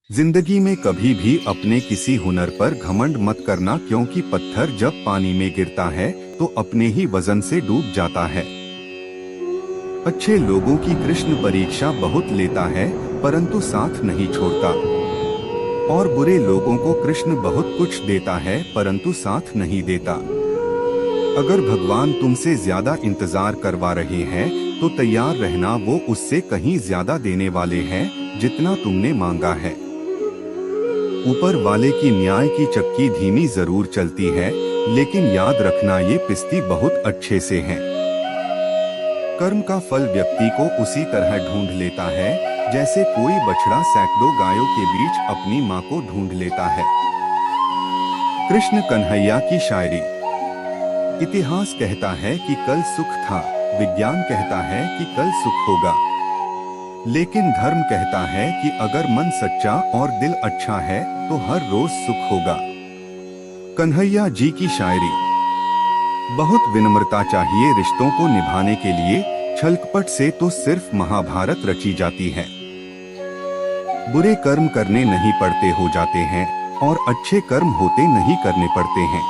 जिंदगी में कभी भी अपने किसी हुनर पर घमंड मत करना, क्योंकि पत्थर जब पानी में गिरता है तो अपने ही वजन से डूब जाता है। अच्छे लोगों की कृष्ण परीक्षा बहुत लेता है, परंतु साथ नहीं छोड़ता, और बुरे लोगों को कृष्ण बहुत कुछ देता है, परंतु साथ नहीं देता। अगर भगवान तुमसे ज्यादा इंतजार करवा रहे हैं तो तैयार रहना, वो उससे कहीं ज्यादा देने वाले हैं जितना तुमने मांगा है। ऊपर वाले की न्याय की चक्की धीमी जरूर चलती है, लेकिन याद रखना ये पिसती बहुत अच्छे से है। कर्म का फल व्यक्ति को उसी तरह ढूंढ लेता है जैसे कोई बछड़ा सैकड़ों गायों के बीच अपनी मां को ढूंढ लेता है। कृष्ण कन्हैया की शायरी। इतिहास कहता है कि कल सुख था, विज्ञान कहता है कि कल सुख होगा, लेकिन धर्म कहता है कि अगर मन सच्चा और दिल अच्छा है तो हर रोज सुख होगा। कन्हैया जी की शायरी। बहुत विनम्रता चाहिए रिश्तों को निभाने के लिए, छलकपट से तो सिर्फ महाभारत रची जाती है। बुरे कर्म करने नहीं पड़ते हो जाते हैं, और अच्छे कर्म होते नहीं करने पड़ते हैं।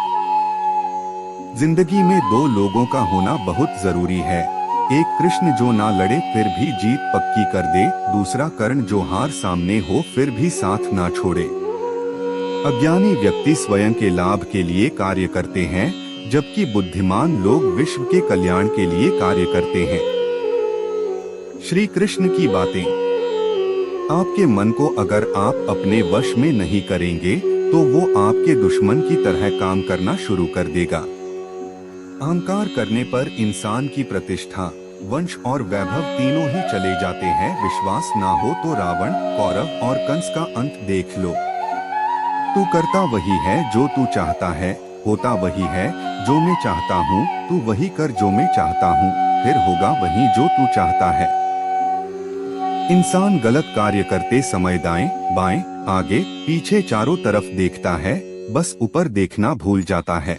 जिंदगी में दो लोगों का होना बहुत जरूरी है, एक कृष्ण जो ना लड़े फिर भी जीत पक्की कर दे, दूसरा कर्ण जो हार सामने हो फिर भी साथ ना छोड़े। अज्ञानी व्यक्ति स्वयं के लाभ के लिए कार्य करते हैं, जबकि बुद्धिमान लोग विश्व के कल्याण के लिए कार्य करते हैं। श्री कृष्ण की बातें। आपके मन को अगर आप अपने वश में नहीं करेंगे तो वो आपके दुश्मन की तरह काम करना शुरू कर देगा। अहंकार करने पर इंसान की प्रतिष्ठा, वंश और वैभव तीनों ही चले जाते हैं। विश्वास ना हो तो रावण, कौरव और कंस का अंत देख लो। तू करता वही है जो तू चाहता है, होता वही है जो मैं चाहता हूँ, तू वही कर जो मैं चाहता हूँ, फिर होगा वही जो तू चाहता है। इंसान गलत कार्य करते समय दाएं, बाएं, आगे, पीछे चारों तरफ देखता है, बस ऊपर देखना भूल जाता है।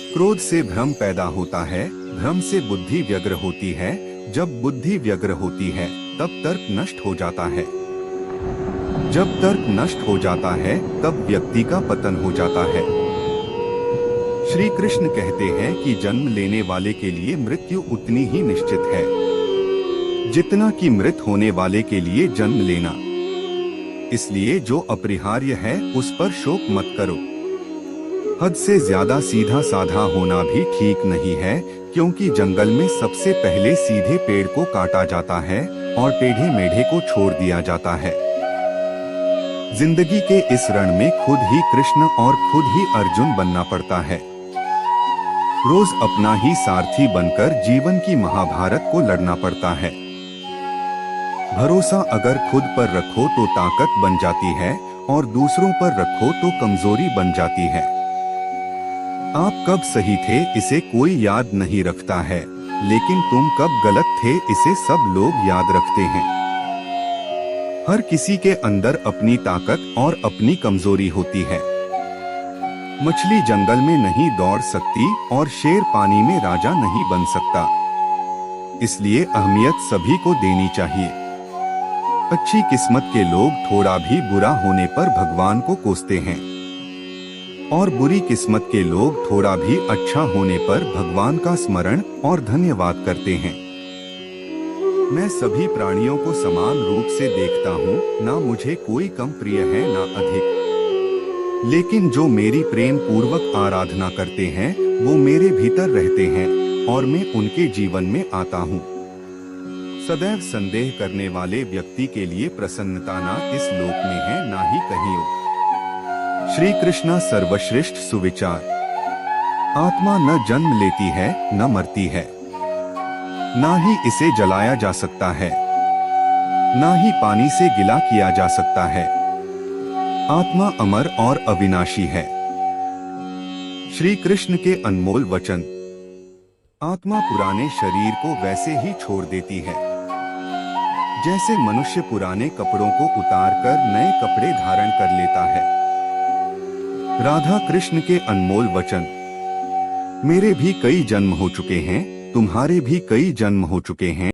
क्रोध से भ्रम पैदा होता है, भ्रम से बुद्धि व्यग्र होती है, जब बुद्धि व्यग्र होती है तब तर्क नष्ट हो जाता है, जब तर्क नष्ट हो जाता है तब व्यक्ति का पतन हो जाता है। श्री कृष्ण कहते हैं कि जन्म लेने वाले के लिए मृत्यु उतनी ही निश्चित है जितना कि मृत होने वाले के लिए जन्म लेना। इसलिए जो अपरिहार्य है उस पर शोक मत करो। हद से ज्यादा सीधा साधा होना भी ठीक नहीं है, क्योंकि जंगल में सबसे पहले सीधे पेड़ को काटा जाता है और टेढ़े मेढ़े को छोड़ दिया जाता है। जिंदगी के इस रण में खुद ही कृष्ण और खुद ही अर्जुन बनना पड़ता है। रोज अपना ही सारथी बनकर जीवन की महाभारत को लड़ना पड़ता है। भरोसा अगर खुद पर रखो तो ताकत बन जाती है, और दूसरों पर रखो तो कमजोरी बन जाती है। आप कब सही थे इसे कोई याद नहीं रखता है, लेकिन तुम कब गलत थे इसे सब लोग याद रखते हैं। हर किसी के अंदर अपनी ताकत और अपनी कमजोरी होती है। मछली जंगल में नहीं दौड़ सकती और शेर पानी में राजा नहीं बन सकता। इसलिए अहमियत सभी को देनी चाहिए। अच्छी किस्मत के लोग थोड़ा भी बुरा होने पर भगवान को कोसते हैं, और बुरी किस्मत के लोग थोड़ा भी अच्छा होने पर भगवान का स्मरण और धन्यवाद करते हैं। मैं सभी प्राणियों को समान रूप से देखता हूँ, ना मुझे कोई कम प्रिय है ना अधिक, लेकिन जो मेरी प्रेम पूर्वक आराधना करते हैं वो मेरे भीतर रहते हैं और मैं उनके जीवन में आता हूँ। सदैव संदेह करने वाले व्यक्ति के लिए प्रसन्नता ना इस लोक में है ना ही कहीं और। श्री कृष्णा सर्वश्रेष्ठ सुविचार। आत्मा न जन्म लेती है न मरती है, ना ही इसे जलाया जा सकता है, ना ही पानी से गिला किया जा सकता है। आत्मा अमर और अविनाशी है। श्री कृष्ण के अनमोल वचन। आत्मा पुराने शरीर को वैसे ही छोड़ देती है जैसे मनुष्य पुराने कपड़ों को उतारकर नए कपड़े धारण कर लेता है। राधा कृष्ण के अनमोल वचन। मेरे भी कई जन्म हो चुके हैं, तुम्हारे भी कई जन्म हो चुके हैं।